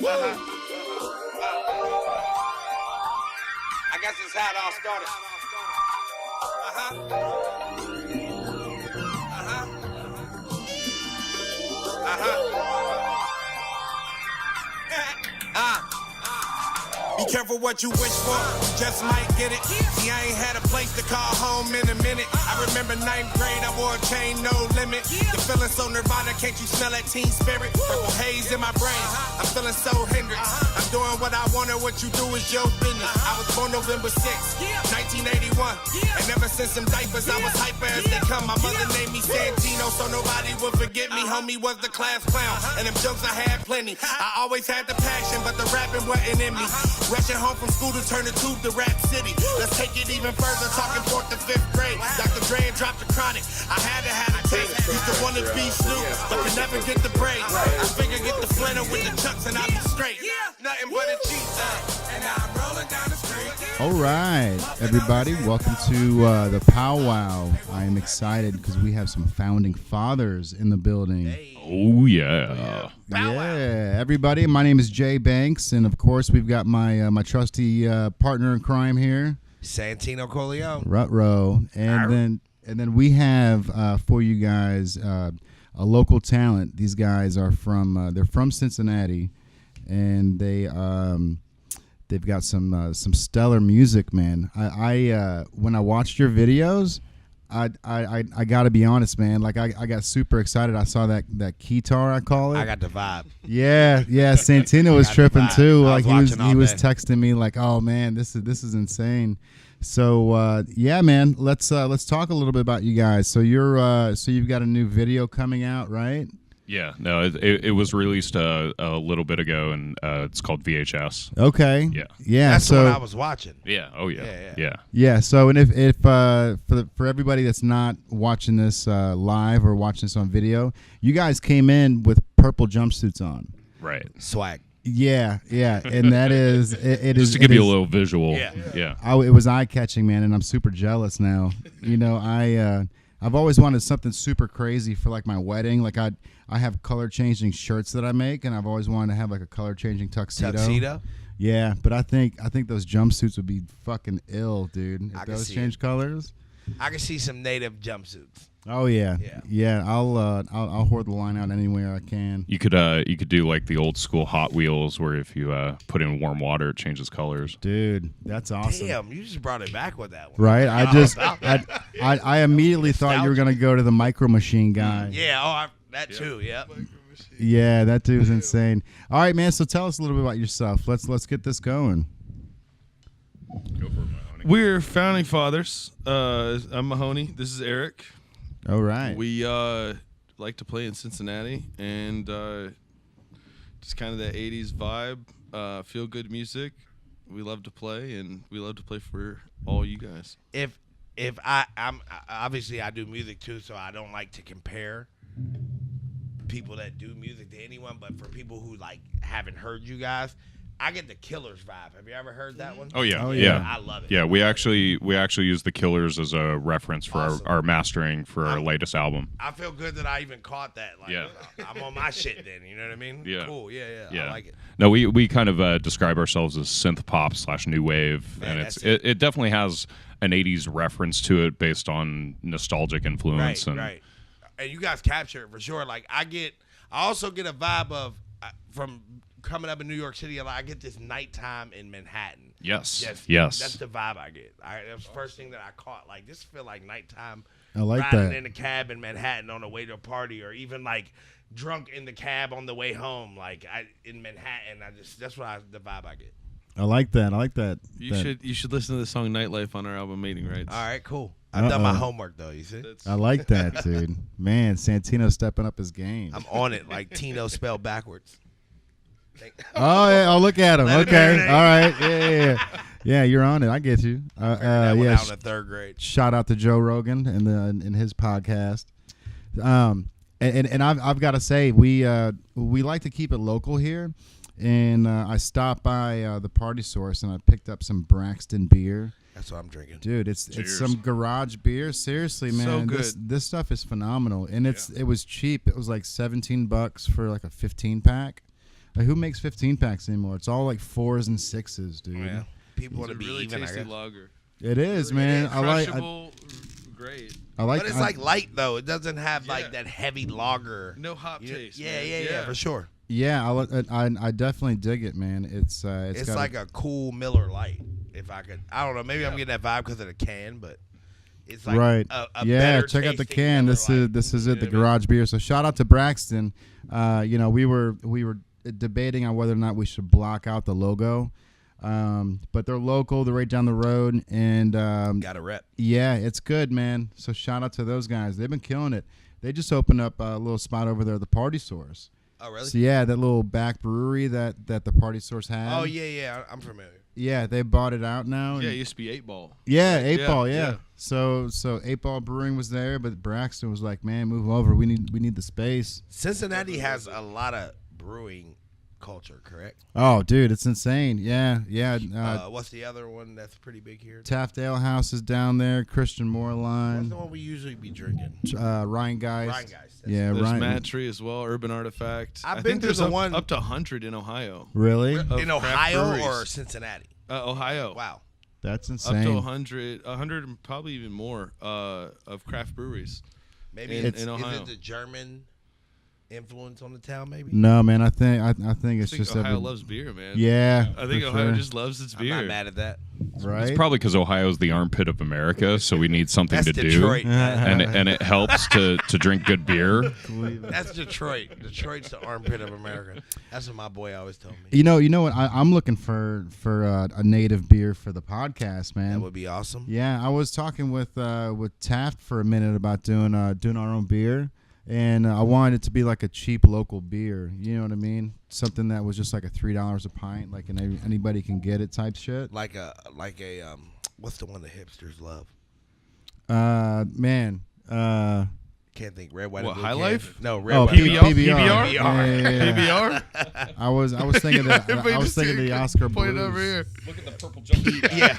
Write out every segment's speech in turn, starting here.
I guess it's how it all started. Be careful what you wish for, just might get it. See, I ain't had a place to call home in a minute. I remember 9th grade, I wore a chain, no limit. The feeling so nirvana, can't you smell that teen spirit? Purple haze in my brain, I'm feeling so Hendrix. I'm doing what I want and what you do is your business. I was born November 6th, 1981. And ever since them diapers, I was hyper as they come. My mother named me Santino, so nobody would forget me. Homie was the class clown, and them jokes I had plenty. I always had the passion, but the rapping wasn't in me. Rushing home from school to turn the tube to Rap City. Let's take it even further, talking 4th to 5th grade. Dr. Dre dropped the chronic. I had to have a taste. Used to want to be Snoop, but could never get the break. I figured get the flannel with the chucks and I'll be straight. Nothing but a cheat and I'm rolling down the street. All right, everybody, welcome to ThePowWow. I am excited because we have some founding fathers in the building. Oh, yeah. Yeah, everybody, my name is Jay Banks, and of course, we've got my my trusty partner in crime here, Santino Colio. Rutro, and then we have for you guys a local talent. These guys are from they're from Cincinnati, and they've got some stellar music, man. I when I watched your videos, I gotta be honest, man. Like I got super excited. I saw that keytar, I call it. I got the vibe. Yeah. Santino was tripping too. Like he was texting me like, "Oh man, this is insane." So yeah, man. Let's talk a little bit about you guys. So you've got a new video coming out, right? Yeah, no, it was released a little bit ago, and it's called VHS. Okay. Yeah. That's so what I was watching. Yeah. Oh yeah. Yeah. So and if for everybody that's not watching this live or watching this on video, you guys came in with purple jumpsuits on. Right. Swag. Yeah, and that is it Just to give you a little visual. Yeah. It was eye catching, man, and I'm super jealous now. You know, I've always wanted something super crazy for like my wedding. Like I have color changing shirts that I make, and I've always wanted to have like a color changing tuxedo. Yeah, but I think those jumpsuits would be fucking ill, dude. If those change colors. I can see some native jumpsuits. Oh yeah. I'll hoard the line out anywhere I can. You could do like the old school Hot Wheels, where if you put in warm water, it changes colors. Dude, that's awesome. Damn, you just brought it back with that one. Right? I immediately thought you were gonna go to the Micro Machine guy. Yeah. That too. Yep. Yeah, that dude was insane. All right, man. So tell us a little bit about yourself. Let's get this going. Go for it, Mahoney. We're founding fathers. I'm Mahoney. This is Eric. All right. We like to play in Cincinnati, and just kind of that 80s vibe, feel good music. We love to play, and we love to play for all you guys. If I'm obviously I do music too, so I don't like to compare people that do music to anyone, but for people who like haven't heard you guys, I get the Killers vibe. Have you ever heard that one? Oh yeah. I love it. Yeah, we actually use the Killers as a reference for our mastering for our latest album. I feel good that I even caught that. Like, I'm on my shit then. You know what I mean? Yeah. Cool. Yeah. I like it. No, we kind of describe ourselves as synth pop / new wave, Man, and it definitely has an 80s reference to it based on nostalgic influence. Right. And you guys capture it for sure. Like I also get a vibe of from coming up in New York City. I get this nighttime in Manhattan. Yes. Yes. That's the vibe I get. That was the first thing that I caught. Like this feel like nighttime. I like riding that. in a cab in Manhattan on the way to a party, or even like drunk in the cab on the way home. Like in Manhattan, that's the vibe I get. I like that. You should listen to the song Nightlife on our album Mating Rights. All right, cool. I've done my homework though. You see, I like that, dude. Man, Santino's stepping up his game. I'm on it, like Tino spelled backwards. Oh yeah! Oh, look at him. Okay, all right. Yeah. You're on it. I get you. That one out in the third grade. Shout out to Joe Rogan in his podcast. And I've got to say we like to keep it local here. And I stopped by the Party Source and I picked up some Braxton beer. That's what I'm drinking. Dude, it's some garage beer. Seriously, man. So good. This stuff is phenomenal. And it was cheap. It was like $17 for like a 15 pack. Like, who makes 15 packs anymore? It's all like 4s and 6s, dude. Yeah. People want to It's a be really even. I tasty guess. lager. It is, man. I like. Crushable, great. I like. But it's like light though. It doesn't have like that heavy lager. No hop You know- taste. Yeah, man. yeah, for sure. Yeah, I definitely dig it, man. It's It's got like a cool Miller Lite. If I could, I don't know. Maybe I'm getting that vibe because of the can, but it's like right. a yeah, better check out the tasting can. Miller This Lite. is it, the Yeah, man. garage beer. So shout out to Braxton. We were debating on whether or not we should block out the logo. But they're local. They're right down the road, and Got a rep. yeah, it's good, man. So shout out to those guys. They've been killing it. They just opened up a little spot over there at the Party Source. Oh, really? So yeah, that little back brewery that the Party Source had. Oh, yeah. I'm familiar. Yeah, they bought it out now. Yeah, and- it used to be 8 Ball. yeah, 8 Yeah, Ball. Yeah. yeah. So 8 Ball Brewing was there, but Braxton was like, "Man, move over. We need the space." Cincinnati has a lot of brewing culture, correct? Oh, dude, it's insane. Yeah. What's the other one that's pretty big here? Taft Ale House is down there. Christian What's Moorline, the one we usually be drinking? Ryan Geist. Ryan Geist, that's Yeah, There's Ryan. Matry as well, Urban Artifact. I've I been think to there's the up, one- up to 100 in Ohio. Really? Of In craft Ohio breweries. or Cincinnati? Ohio. Wow. That's Up insane. to 100 and probably even more of craft breweries. Maybe In is Ohio. it the German influence on the town? Maybe. No, man. I think it's I think just Ohio that. loves beer, man. Yeah. I think for Ohio sure. just loves its I'm beer. not mad at that. right. It's probably because Ohio's the armpit of America, so we need something That's to Detroit. do, man. and it helps to drink good beer. That's Detroit. Detroit's the armpit of America. That's what my boy always told me. You know what? I'm looking for a native beer for the podcast, man. That would be awesome. Yeah, I was talking with Taft for a minute about doing our own beer, and I wanted it to be like a cheap local beer. You know what I mean? Something that was just like a $3 a pint, like anybody can get it type shit. Like a what's the one the hipsters love? Man. Can't think. Red, white, What, and blue High can. Life? No, red, Oh, white, and blue. PBR. PBR. Yeah. PBR? I was thinking that. Everybody I was just thinking the see- Oscar point Blues. over here. Look at the purple junkie. Yeah.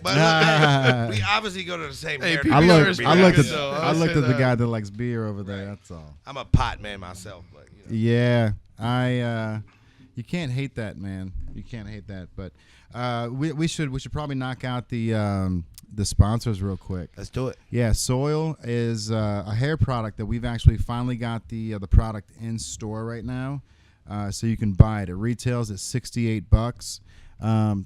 But Nah. we obviously go to the same. Hey, narrative. I PBR looked. is I pretty looked good, at. though. I I'll looked say at the that. guy that likes beer over there. That's all. I'm a pot man myself, but Yeah, you can't hate that, man. You can't hate that. But we should probably knock out the sponsors real quick. let's do it. Yeah, Soil is a hair product that we've actually finally got the product in store right now, so you can buy it. It retails at $68.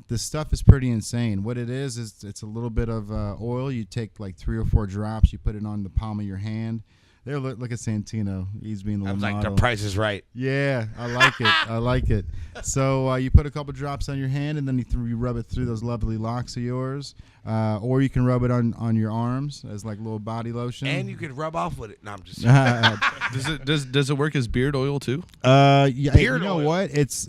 This stuff is pretty insane. What it is it's a little bit of oil. You take like 3 or 4 drops. You put it on the palm of your hand. There, look at Santino. He's being the I was like, model. the price is right. Yeah, I like it. I like it. So you put a couple drops on your hand, and then you rub it through those lovely locks of yours, or you can rub it on your arms as like a little body lotion. And you could rub off with it. No, I'm just Does it work as beard oil too? Yeah, Beard you know oil. what? It's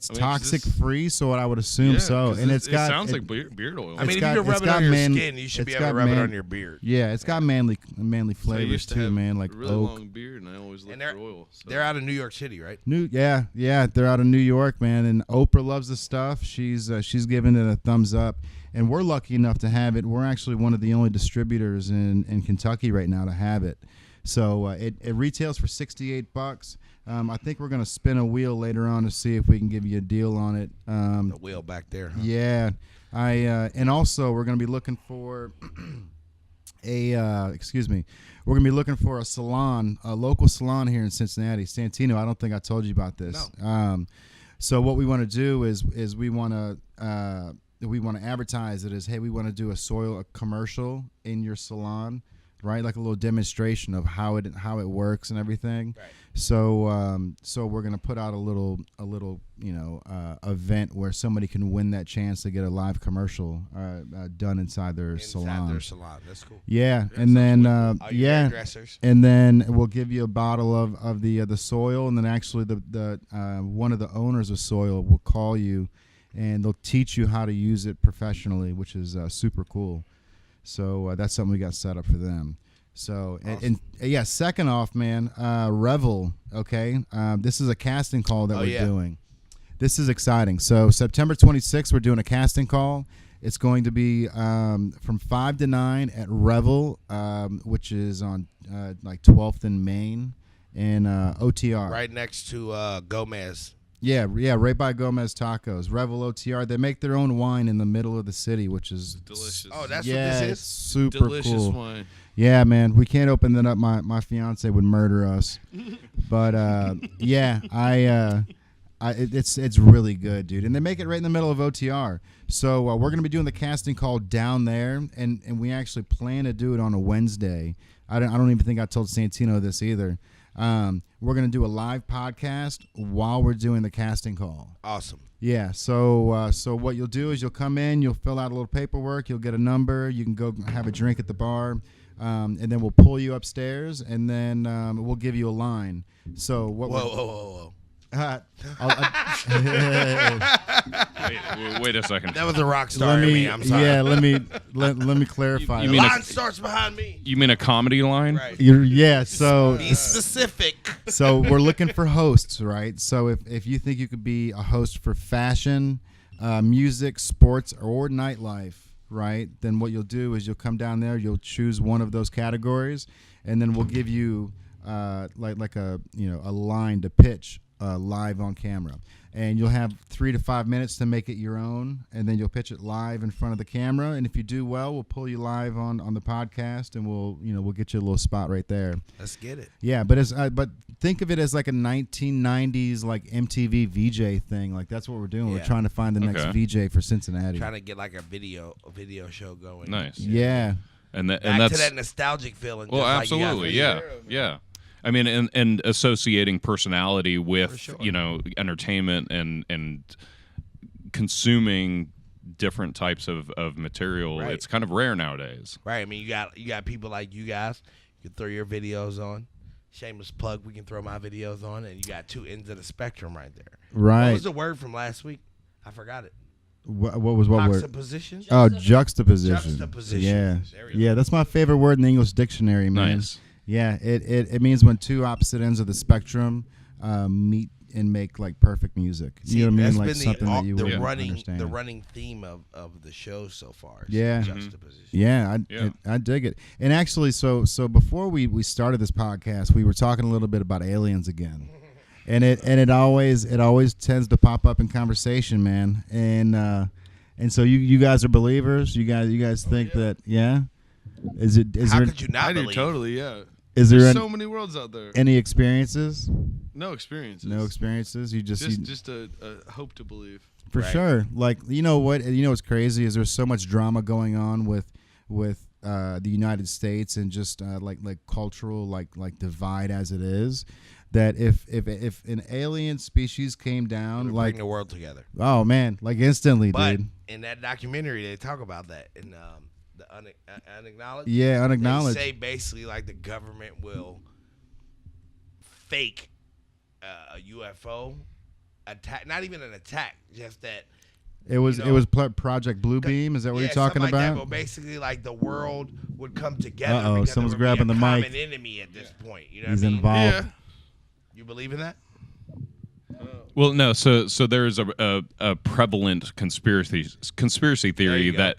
toxic free, so I would assume Yeah, so. 'cause And it's got it sounds like beard oil. I mean, It's if got- you can rub it's it got on your man- skin, you should be it's able to got rub it man- on your beard. yeah, it's got manly I flavors used to too, have man. Like really oak. long beard, and I always look And they're- for oil. So. They're out of New York City, right? Yeah, they're out of New York, man, and Oprah loves the stuff. She's giving it a thumbs up, and we're lucky enough to have it. We're actually one of the only distributors in Kentucky right now to have it. So it retails for $68. I think we're gonna spin a wheel later on to see if we can give you a deal on it. The wheel back there. Huh? Yeah, and also we're gonna be looking for we're gonna be looking for a salon, a local salon here in Cincinnati. Santino, I don't think I told you about this. No. So what we want to do is we want to advertise it as, hey, we want to do a commercial in your salon, right? Like a little demonstration of how it works and everything. Right. So we're gonna put out a little event where somebody can win that chance to get a live commercial done inside their salon. Their salon. That's cool. Yeah, and then All your hairdressers. and then we'll give you a bottle of the Soil, and then actually the one of the owners of Soil will call you, and they'll teach you how to use it professionally, which is super cool. So that's something we got set up for them. So and yeah, second off, man, Revel. Okay, this is a casting call that we're doing. This is exciting. So September 26th, we're doing a casting call. It's going to be from 5 to 9 at Revel, which is on like 12th and Main in OTR. Right next to Gomez. Yeah, right by Gomez Tacos. Revel OTR. They make their own wine in the middle of the city, which is delicious. Oh, that's yeah, what this it's is? super Delicious cool. wine. Yeah, man, we can't open that up. My fiance would murder us. But yeah, it's really good, dude. And they make it right in the middle of OTR. So we're gonna be doing the casting call down there, and we actually plan to do it on a Wednesday. I don't even think I told Santino this either. We're gonna do a live podcast while we're doing the casting call. Awesome. Yeah. So what you'll do is you'll come in, you'll fill out a little paperwork, you'll get a number, you can go have a drink at the bar, and then we'll pull you upstairs, and then we'll give you a line. So what? Whoa. Wait a second. That was a rock star in me. I'm sorry. Yeah, let me clarify. You The mean line starts behind me. You mean a comedy line? Right. So Be specific. so we're looking for hosts, right? So if you think you could be a host for fashion, music, sports, or nightlife, right? Then what you'll do is you'll come down there, you'll choose one of those categories, and then we'll give you like a line to pitch live on camera. And you'll have 3 to 5 minutes to make it your own, and then you'll pitch it live in front of the camera. And if you do well, we'll pull you live on the podcast, and we'll get you a little spot right there. Let's get it. Yeah, but think of it as like a 1990s like MTV VJ thing. Like that's what we're doing. Yeah. We're trying to find the next VJ for Cincinnati. Trying to get like a video show going. Nice. Yeah. And Back that's to that nostalgic feeling. well, just like you absolutely, guys yeah. I mean, and associating personality with For sure. entertainment and consuming different types of material. Right. It's kind of rare nowadays. Right. I mean, you got people like you guys. You can throw your videos on. Shameless plug. We can throw my videos on, and you got two ends of the spectrum right there. Right. What was the word from last week? I forgot it. What was what word? Juxtaposition. Oh, juxtaposition. Juxtaposition. Yeah. There we go. Yeah, that's my favorite word in the English dictionary, man. Nice. Yeah, it means when two opposite ends of the spectrum meet and make like perfect music. See, You know what I mean? that's Like been something that you wouldn't understand. the running theme of the show so far. is Yeah. Juxtaposition. Yeah, Yeah. I dig it. And actually, so before we started this podcast, we were talking a little bit about aliens again, and it always tends to pop up in conversation, man. And so you guys are believers. You guys think that Is How there could you not I do believe? totally, yeah. is there There's any, so many worlds out there. any experiences? No experiences. No experiences. You Just a hope to believe. For Right. sure. Like, you know what's crazy is there's so much drama going on with the United States and just like cultural like divide as it is, that if an alien species came down, Bring like, the world together. oh man, like instantly, But dude. in that documentary, they talk about that in the unacknowledged. Yeah, They unacknowledged. say basically like the government will fake a UFO attack, not even an attack, just that. It was you know, Project Bluebeam. Is that what yeah, you're talking something like about? that, but basically, like the world would come together. Uh-oh, because someone's there would be grabbing a the mic. common enemy at this point. You know He's what I mean? involved. Yeah. You believe in that? Well, no. So there's a prevalent conspiracy theory you go.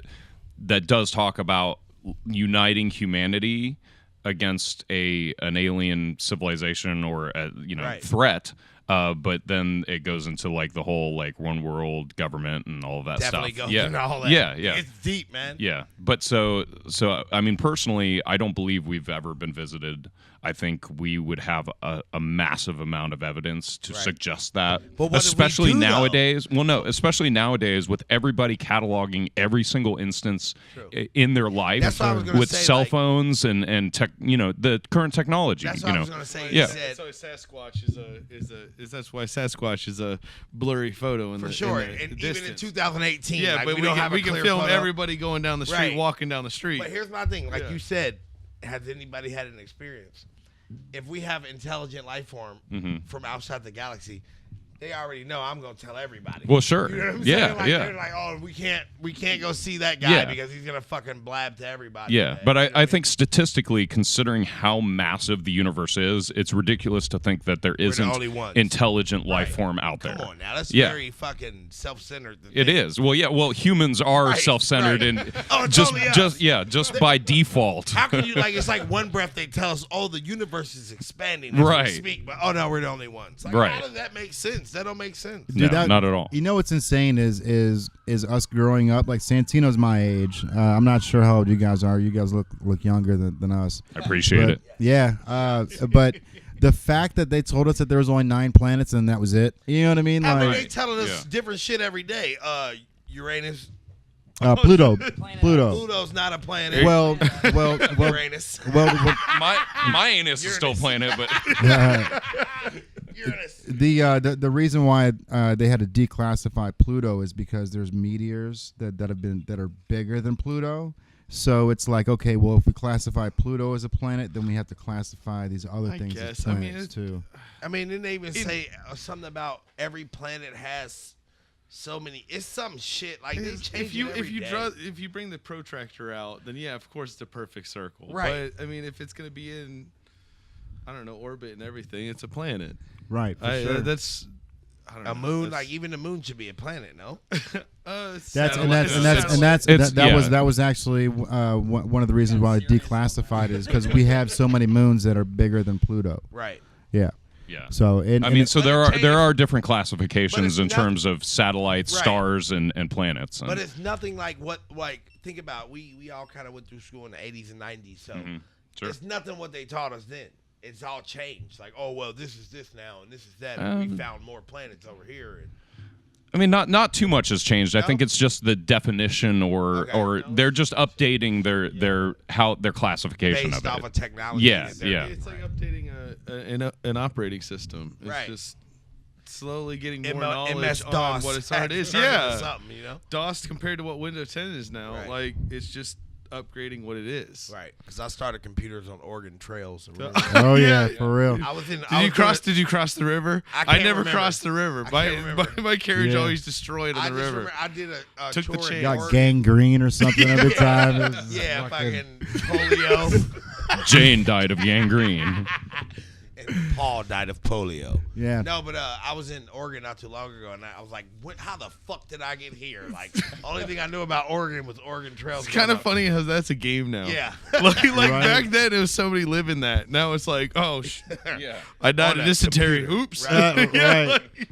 that does talk about uniting humanity against an alien civilization or a Right. threat. But then it goes into like the whole like one world government and all of that Definitely stuff. goes into all that. Yeah. It's deep, man. Yeah, but so I mean, personally, I don't believe we've ever been visited. I think we would have a massive amount of evidence to Right. suggest that, But what if we especially do, though? nowadays. Well, no, especially nowadays with everybody cataloging every single instance in their life That's what I was gonna with say, cell like- phones and tech, the current technology. That's what I was gonna say. Yeah. He said, So Sasquatch that's why Sasquatch is a blurry photo in for the sure, in the and even in distance. 2018, Yeah, like, but we don't have a we can clear film photo. everybody going down the street, Right. walking down the street. But here's my thing: like Yeah. you said, has anybody had an experience? If we have intelligent life form Mm-hmm. from outside the galaxy, they already know I'm gonna tell everybody. Well, sure. You know what I'm Yeah, saying? Like, yeah. They're like, oh, we can't go see that guy Yeah. because he's gonna fucking blab to everybody. Yeah, today. but You know what I think statistically, considering how massive the universe is, it's ridiculous to think that there isn't only ones. intelligent life Right. form out there. Come on now, that's Yeah. very fucking self-centered. to It think. is. Well, yeah. Well, humans are Right, self-centered right. and Oh, it's just, only us. just by default. How can you like? It's like one breath they tell us, "Oh, the universe is expanding as Right. we speak," but oh no, we're the only ones. Like, Right. How does that make sense? That don't make sense. No, Dude, not at all. You know what's insane is us growing up. Like Santino's my age. I'm not sure how old you guys are. You guys look younger than us. I appreciate But, it. Yeah, but the fact that they told us that there was only 9 planets and that was it. You know what I mean? I mean, Like they telling us Yeah. different shit every day. Uranus. Pluto. Planet Pluto. Pluto's not a planet. Well, Uranus. My anus is still playing it, but Uranus. the reason why they had to declassify Pluto is because there's meteors that are bigger than Pluto. So it's like, okay, well, if we classify Pluto as a planet, then we have to classify these other I things guess. as I mean, planets too. I mean, didn't they even say something about every planet has so many? It's some shit like they change if you it every day. if you bring the protractor out, then yeah, of course it's a perfect circle. Right. But I mean, if it's gonna be in, I don't know, orbit and everything, it's a planet. Right. For sure. That's I don't know. a moon, that's- like even the moon should be a planet, no? That was actually one of the reasons why they declassified it is because we have so many moons that are bigger than Pluto. Right. Yeah. yeah. So I mean, so there But it are changes- different But classifications it's in not- terms of satellites, Right. stars, and planets. But it's nothing like what, like, think about, we all kind of went through school in the 80s and 90s, so Sure. it's nothing what they taught us then. It's all changed. Like, oh, well, this is this now, and this is that, and we found more planets over here. And I mean, not too much has changed. I think it's just the definition, or Okay. they're just updating their classification based of off it. of technology. Yeah, that they're- yeah. It's like updating an operating system. It's Right. just slowly getting more MS knowledge on DOS what it already is. turning into Yeah. something, you know? DOS compared to what Windows 10 is now, Right. like it's just upgrading what it is. Right. Because I started computers on Oregon Trails. And Oh yeah, for real. I was in. Did you cross the river? I I can't never remember. crossed the river. I My, can't remember. my carriage Yeah. always destroyed on I the just river. remember I did a Took the tour in chance. Got Oregon. gangrene or something every time. It was Yeah, fucking polio. Jane died of gangrene. And Paul died of polio. Yeah. No, but I was in Oregon not too long ago, and I was like, how the fuck did I get here? Like, only thing I knew about Oregon was Oregon Trails. It's kind of funny how that's a game now. Yeah. like Right. back then, it was somebody living that. Now it's like, oh, Yeah. I died On of a dysentery. computer. Oops. Right. Yeah, Right. like-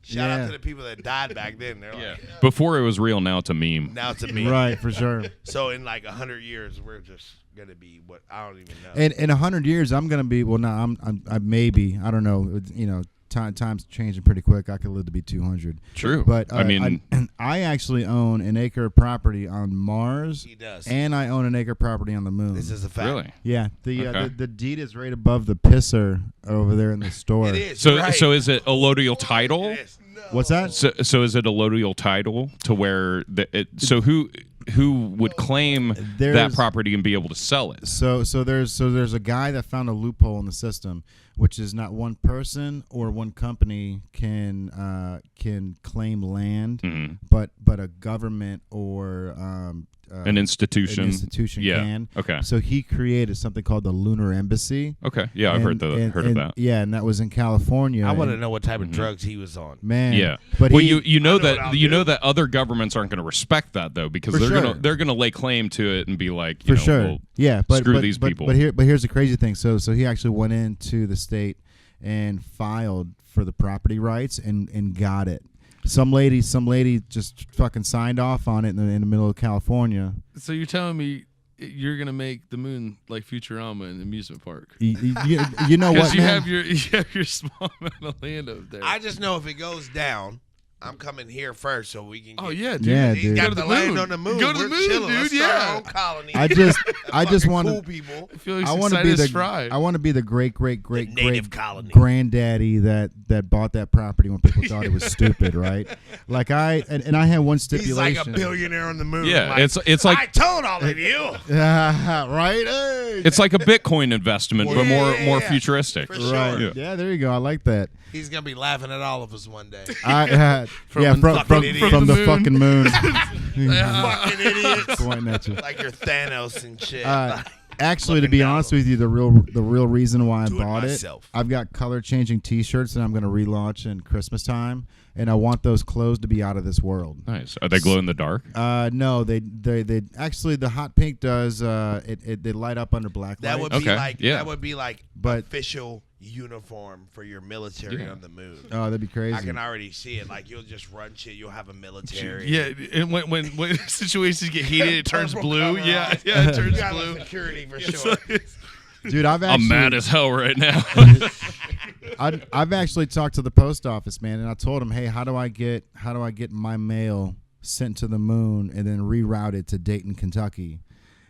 Shout Yeah. out to the people that died back then. They're Yeah. like, Before it was real, now it's a meme. now it's a me. Right, for sure. So in like 100 years, we're just gonna be what I don't even know. And in 100 years, I'm gonna be I maybe I don't know. You know, time's changing pretty quick. I could live to be 200. True. But I mean, I actually own an acre of property on Mars. He does. And I own an acre of property on the moon. This is a fact. really. Yeah, Okay. the deed is right above the pisser over there in the store. It is. So right. so is it a allodial title? It is. No. What's that? So is it a allodial title to where so who would claim that There's- property and be able to sell it? So there's a guy that found a loophole in the system, which is not one person or one company can claim land, Mm-hmm. but a government or An institution. an institution Yeah. can. Okay. So he created something called the Lunar Embassy. Okay. Yeah, I've heard of that. Yeah, and that was in California. I want to and- know what type of drugs he was on. Man. Yeah, But well, he, you know I know what that I'll you know do. that other governments aren't going to respect that though, because For they're sure. gonna lay claim to it and be like, for sure. well, Yeah, but screw but, these but, people. But here's the crazy thing. So he actually went into the state and filed for the property rights and got it. Some lady just fucking signed off on it in the middle of California. So you're telling me you're gonna make the moon like Futurama in the amusement park? You know Because what, you man? have your small amount of land up there. I just know if it goes down, I'm coming here first so we can get... Oh, yeah, dude. Yeah, He's dude. got Go to the the land moon. on the moon. Go to the We're moon, chilling. dude, Let's start yeah. our own colony. I just Fucking want cool to. people. I feel like I want to be Sinus the. Fry. I want to be the great native colony. granddaddy that bought that property when people thought it was stupid, right? Like I had one He's stipulation. like a billionaire on the moon. Yeah, like, it's like I told all of you. right? Hey. it's like a Bitcoin investment, but more Yeah. futuristic. For sure. Right. Yeah. Yeah, there you go. I like that. He's going to be laughing at all of us one day. From fucking the moon. fucking moon. Fucking idiots. Pointing at you. Like you're Thanos and shit. Actually, to Looking be down honest on with you, the real reason why I Do it bought it, myself. I've got color changing T-shirts that I'm going to relaunch in Christmas time, and I want those clothes to be out of this world. Nice. Are they glow in the dark? No, they actually the hot pink does they light up under black That light. would be Okay, like yeah. that would be like But- official uniform for your military Yeah. on the moon. Oh, that'd be crazy. I can already see it. Like you'll just run shit. You'll have a military. Yeah, and when situations get heated, it turns Purple blue. cover Yeah, on. yeah, it You turns got blue. security for It's sure. like- Dude, I've actually I'm mad as hell right now. I've actually talked to the post office, man, and I told them, hey, how do I get my mail sent to the moon and then rerouted to Dayton, Kentucky?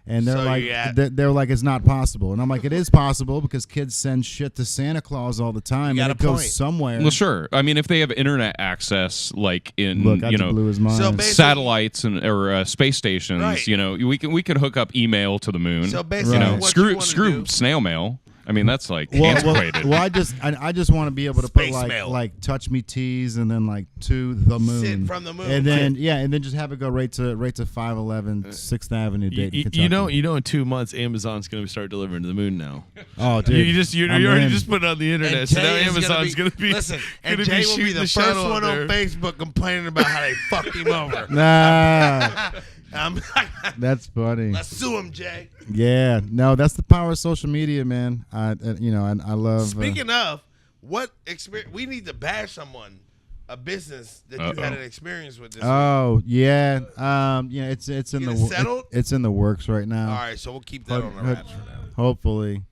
And they're So like, yeah. they're like, it's not possible. And I'm like, it is possible because kids send shit to Santa Claus all the time, You and got it a goes point. somewhere. Well, sure. I mean, if they have internet access, like in Look, I you just know blew his mind. So basically- satellites and or space stations, Right. you know, we could hook up email to the moon. So basically, you know, Right. what screw you wanna screw do, snail mail. I mean, that's like well, antiquated. I just want to be able to Space put mail. like touch me tees and then like to the moon. Sit from the moon. And then and then just have it go right to 511 6th Avenue, Dayton, Kentucky. you know, in 2 months, Amazon's going to start delivering to the moon now. Oh, dude, You're I'm already in. just putting it on the internet, And so now Jay is Amazon's going to be listen. And gonna Jay be will be shooting the the first shuttle one up on there. Facebook complaining about how they fucked him over. Nah, I'm like, that's funny. let's sue him, Jay. Yeah, no, that's the power of social media, man. I love. Speaking of what experience, we need to bash someone, a business that you had an experience with this. oh yeah, it's in Get the it settled? it's in the works right now. All right, so we'll keep that on the wraps for now. Hopefully,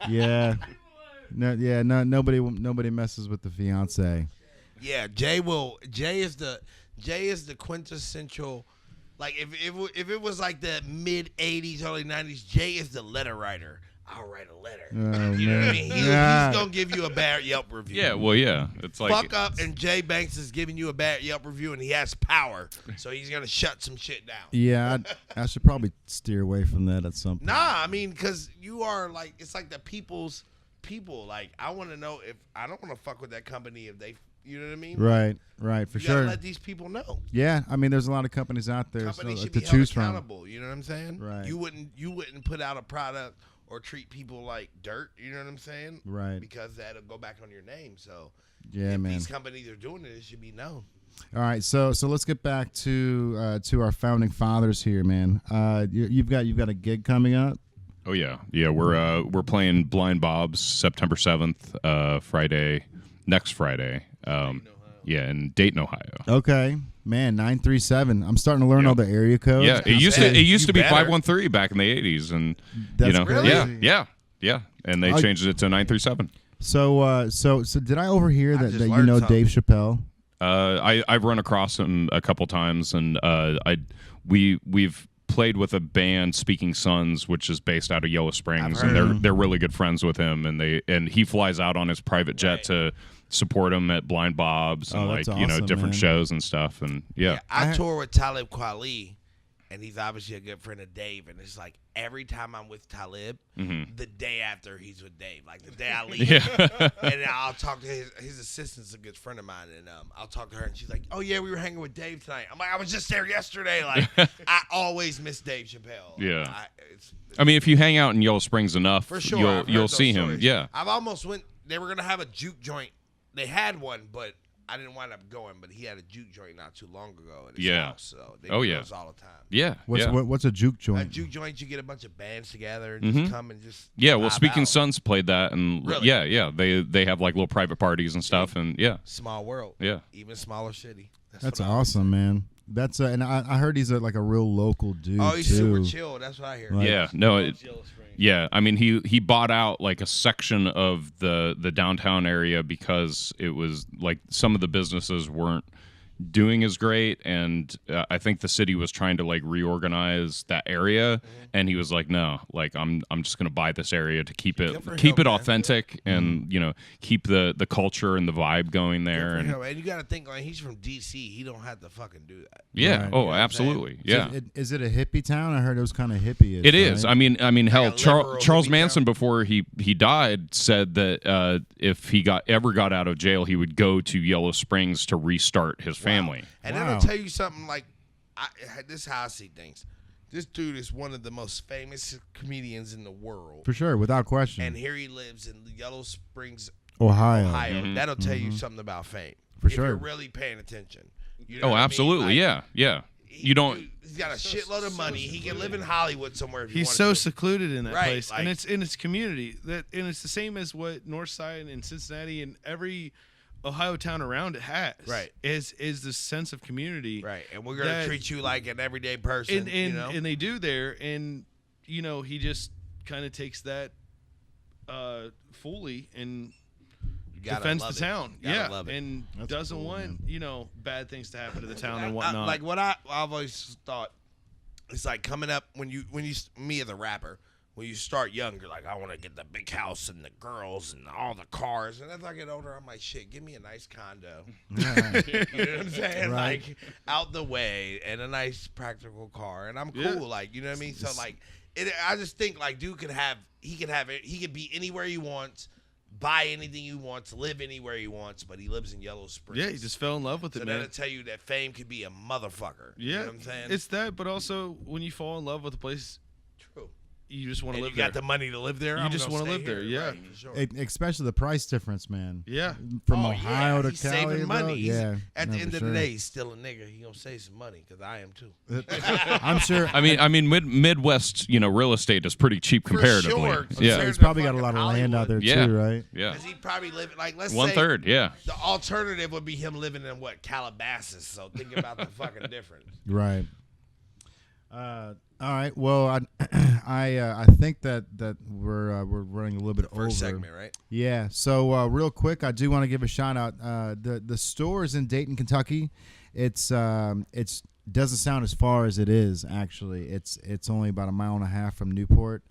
yeah. Nobody messes with the fiance. Yeah, Jay is the quintessential. Like if it was like the mid '80s, early '90s, Jay is the letter writer. I'll write a letter. Oh, You know what I man. mean? Yeah. He's gonna give you a bad Yelp review. yeah, well, yeah, it's like Fuck up, and Jay Banks is giving you a bad Yelp review, and he has power, so he's gonna shut some shit down. Yeah, I should probably steer away from that at some point. Nah, I mean, because you are like, it's like the people's people. Like, I want to know if I don't want to fuck with that company if they, you know what I mean? Right, for You gotta sure. let these people know. Yeah, I mean, there's a lot of companies out there Companies should to be held choose from. accountable. You know what I'm saying? Right. You wouldn't put out a product or treat people like dirt. You know what I'm saying? Right. Because that'll go back on your name. So Yeah, if man. these companies are doing it, it should be known. All right, so let's get back to our founding fathers here, man. You've got a gig coming up. oh yeah, we're playing Blind Bob's September 7th, next Friday. Yeah, in Dayton, Ohio. Okay, man, 937. I'm starting to learn Yeah. all the area codes. Yeah, it used to You be better. 513 back in the 80s, and That's you know, crazy. yeah, and they changed it to 937. So did I overhear that just you learned know something. Dave Chappelle? I've run across him a couple times, and we've played with a band, Speaking Sons, which is based out of Yellow Springs, and they're really good friends with him, and he flies out on his private jet to support him at Blind Bob's and Oh, that's like awesome, different man. shows and stuff, and yeah. I tour with Talib Kweli, and he's obviously a good friend of Dave. And it's like every time I'm with Talib, the day after he's with Dave, like the day I leave, Yeah. and I'll talk to his assistant's a good friend of mine, and I'll talk to her, and she's like, "Oh yeah, we were hanging with Dave tonight." I'm like, "I was just there yesterday." Like, I always miss Dave Chappelle. Yeah. It's I mean, if you hang out in Yellow Springs enough, for sure. I've heard you'll those see him. stories. Yeah. I've almost went. They were gonna have a juke joint. They had one, but I didn't wind up going. But he had a juke joint not too long ago at his Yeah. house. So they Oh, do yeah. those all the time. Yeah. What's yeah. what's a juke A joint? juke joint, you get a bunch of bands together and just come and just Yeah, well, vibe Speaking out. Sons played that, and Really? yeah, they have like little private parties and stuff, and yeah, Small world. yeah. Even smaller city. That's what I- awesome, man. That's and I heard he's like a real local dude. Oh, he's too. super chill. That's what I hear. Right. Yeah, no, yeah. I mean, he bought out like a section of the downtown area because it was like some of the businesses weren't, doing is great, and I think the city was trying to like reorganize that area, and he was like, no, like I'm just gonna buy this area to keep it authentic, and keep the culture and the vibe going there. And you got to think, like, he's from DC. He don't have to fucking do that. yeah, Right. oh, absolutely, yeah. So is it a hippie town? I heard it was kind of hippie. It is. I mean, hell, Like a liberal Charles hippie Manson, town. before he died, said that if he ever got out of jail, he would go to Yellow Springs to restart his family. And Wow. then I'll tell you something, like, this is how I see things. This dude is one of the most famous comedians in the world. For sure, without question. And here he lives in Yellow Springs, Ohio. That'll tell you something about fame. For if sure. you're really paying attention. You know Oh, what I mean? absolutely, Like, yeah. You don't. He's got a shitload of money. He can live in Hollywood somewhere if he He's wanted so to. secluded in that Right, place, like- and it's in its community and it's the same as what Northside and Cincinnati and every Ohio town around it has. Right. is this sense of community. Right, and we're gonna that- treat you like an everyday person. And they do there, and he just kind of takes that fully and You gotta defends the love it. town. You gotta Yeah, love it. and That's doesn't cool, want man. bad things to happen to the town and whatnot. Like what I've always thought, it's like coming up when you me as a rapper. When you start young, you're like, I want to get the big house and the girls and all the cars. And as I get older, I'm like, shit, give me a nice condo. You know what I'm saying? Right. Like, out the way and a nice practical car. And I'm cool. Yeah. Like, you know what I mean? So, like, I just think, like, dude he could be anywhere he wants, buy anything he wants, live anywhere he wants, but he lives in Yellow Springs. Yeah, he just fell in love with So it, that'll man. tell you that fame could be a motherfucker. Yeah, You know what I'm saying? it's that, but also when you fall in love with a place, true. you just want to And live you there. got the money to live there. You I'm just gonna wanna stay live there, here. yeah. Right, for sure. Especially the price difference, man. Yeah. From Oh, Ohio yeah, to he's Cali, saving bro. money. Yeah. At the no, end for of sure. the day, he's still a nigga. He gonna save some money because I am too. I'm sure. I mean, Midwest, real estate is pretty cheap comparatively. sure. Yeah, He's probably got a lot of land out there Yeah. too, right? yeah. Because he probably living like let's say 1/3, yeah. the alternative would be him living in what Calabasas. So think about the fucking difference. Right. All right. Well, I think that we're running a little bit over. First segment, right? Yeah. So real quick, I do want to give a shout out. The store is in Dayton, Kentucky. It's doesn't sound as far as it is actually. It's only about 1.5 miles from Newport.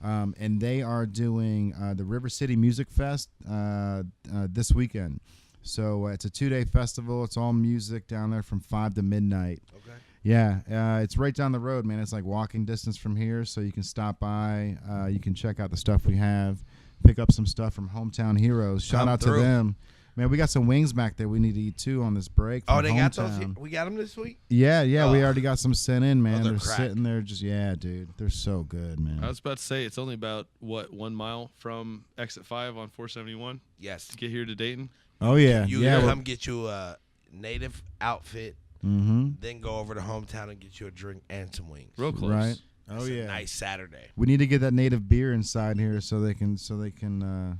And they are doing the River City Music Fest this weekend. So it's a 2-day festival. It's all music down there from 5 to midnight. Okay. Yeah, it's right down the road, man. It's like walking distance from here, so you can stop by. You can check out the stuff we have, pick up some stuff from Hometown Heroes. Shout Come out through. to them. Man, we got some wings back there we need to eat too on this break. Oh, from they got Hometown. those. We got them this week. Yeah, we Oh. already got some sent in, man. they're They're crack. sitting there just, yeah, dude. They're so good, man. I was about to say it's only about 1 mile from exit 5 on 471 Yes. to get here to Dayton. Oh, yeah. You yeah. come get you a native outfit, Mm-hmm. then go over to Hometown and get you a drink and some wings. Real close. Right. Oh, It's a yeah. nice Saturday. We need to get that native beer inside here so they can Or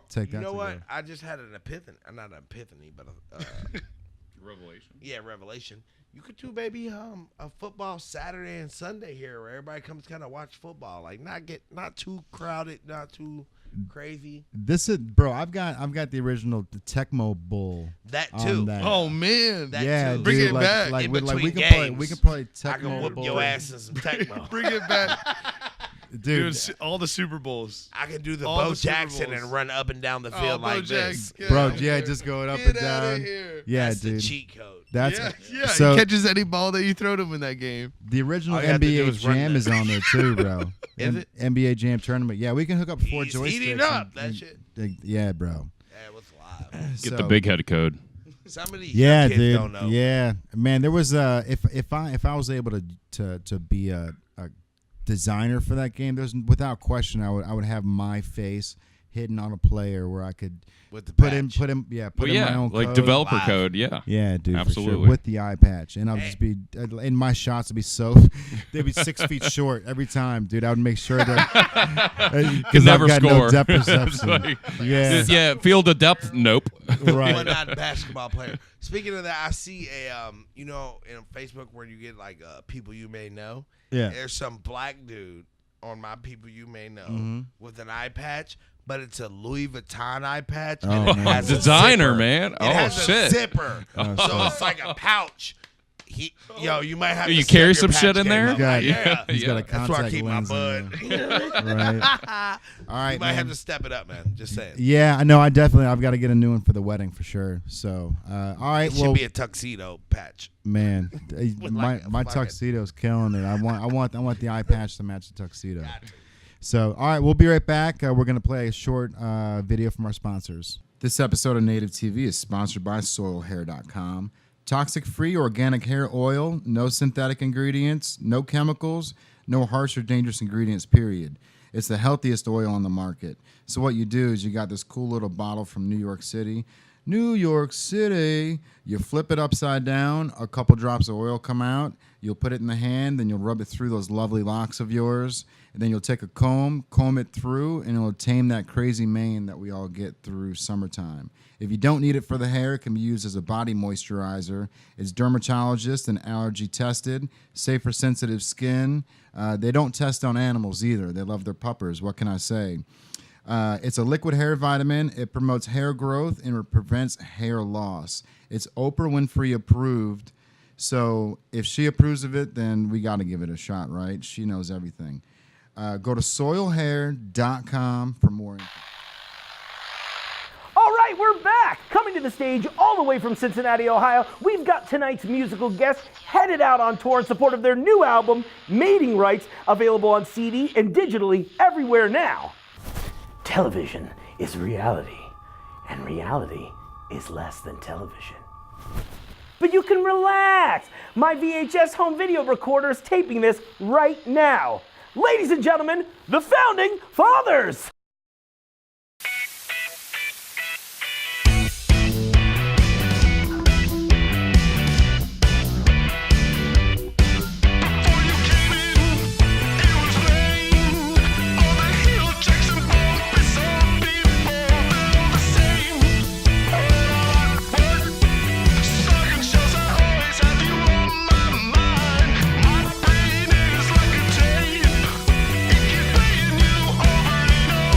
take you that know to what? go. I just had an epiphany. Not an epiphany, but Revelation. yeah, revelation. You could do maybe a football Saturday and Sunday here, where everybody comes kind of watch football. Like not too crowded, not too crazy. This is, bro. I've got the original the Tecmo Bull. That on too. that. Oh man, That yeah, too. dude, Bring it like, back. Like, In we, like we between can play. games. We can play I can Tecmo whoop Bull. your ass in some Tecmo. bring it back. dude. Dude, all the Super Bowls. I can do the All Bo the Super Jackson Bowls. and run up and down the field Bo like Jack, this. get Bro, outta yeah, here. just going up Get and outta down. here. Yeah, That's dude. the cheat code. That's yeah. so He catches any ball that you throw to him in that game. the original All you have to do NBA is run Jam that. is on there too, bro. Is it? NBA Jam tournament. Yeah, we can hook up 4 He's joysticks. heating up, that shit. Yeah, bro. Yeah, what's live? Get the big head code. Some of these Yeah, young kids dude. don't know. Yeah, man. There was if I was able to be a designer for that game, there's without question I would have my face hidden on a player where I could With the put patch. in Well, my yeah, own like code. developer Live. code. Yeah. Yeah, dude, for Absolutely. sure. With the eye patch, and I'll Hey. just be, and my shots would be so, they'd be 6 feet short every time, dude. I would make sure that because never I've got score. no depth It's perception. like- yeah, Yeah, field of depth. Nope. right. One not basketball player. Speaking of that, I see a in Facebook where you get like people you may know. Yeah. There's some black dude on my people you may know Mhm. with an eye patch, but it's a Louis Vuitton eye patch. Oh, and it man. has a Designer, zipper. man. It Oh, has shit. a zipper. Oh, So shit. it's like a pouch. You might have You to carry step your some shit patch in game there? up. Yeah. Yeah. He's got a That's where I contact keep my lens in bud. there. Right. All right, You might have man. to step it up, man. Just saying. Yeah, I know. I've got to get a new one for the wedding for sure. So, all right. It should Well, be a tuxedo patch. man, With my like a my fucking- tuxedo's killing it. I want the eye patch to match the tuxedo. So, all right, we'll be right back. We're going to play a short video from our sponsors. This episode of Native TV is sponsored by SoilHair.com. Toxic-free organic hair oil, no synthetic ingredients, no chemicals, no harsh or dangerous ingredients, period. It's the healthiest oil on the market. So what you do is you got this cool little bottle from New York City. New York City. You flip it upside down, a couple drops of oil come out. You'll put it in the hand, then you'll rub it through those lovely locks of yours. And then you'll take a comb it through, and it'll tame that crazy mane that we all get through summertime. If you don't need it for the hair, it can be used as a body moisturizer. It's dermatologist and allergy tested, safe for sensitive skin. They don't test on animals either. They love their puppers. What can I say? It's a liquid hair vitamin. It promotes hair growth and it prevents hair loss. It's Oprah Winfrey approved. So if she approves of it, then we got to give it a shot, right? She knows everything. Go to soilhair.com for more info. All right, we're back. Coming to the stage all the way from Cincinnati, Ohio, we've got tonight's musical guests headed out on tour in support of their new album, Mating Rights, available on CD and digitally everywhere now. Television is reality, and reality is less than television. But you can relax. My VHS home video recorder is taping this right now. Ladies and gentlemen, the Founding Fathers! Over and over.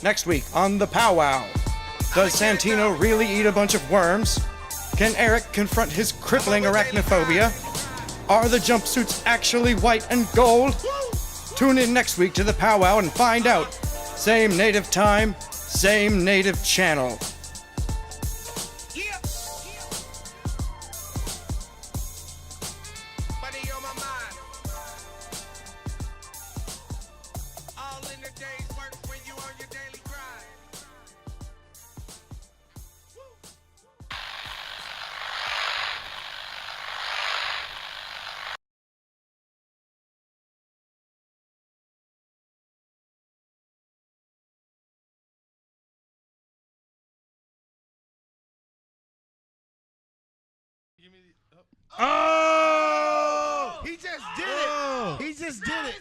Next week on ThePowWow. Does Santino really eat a bunch of worms? Can Eric confront his crippling arachnophobia? Are the jumpsuits actually white and gold? Tune in next week to ThePowWow and find out. Same native time, same native channel. Oh! He just did it. He just did it.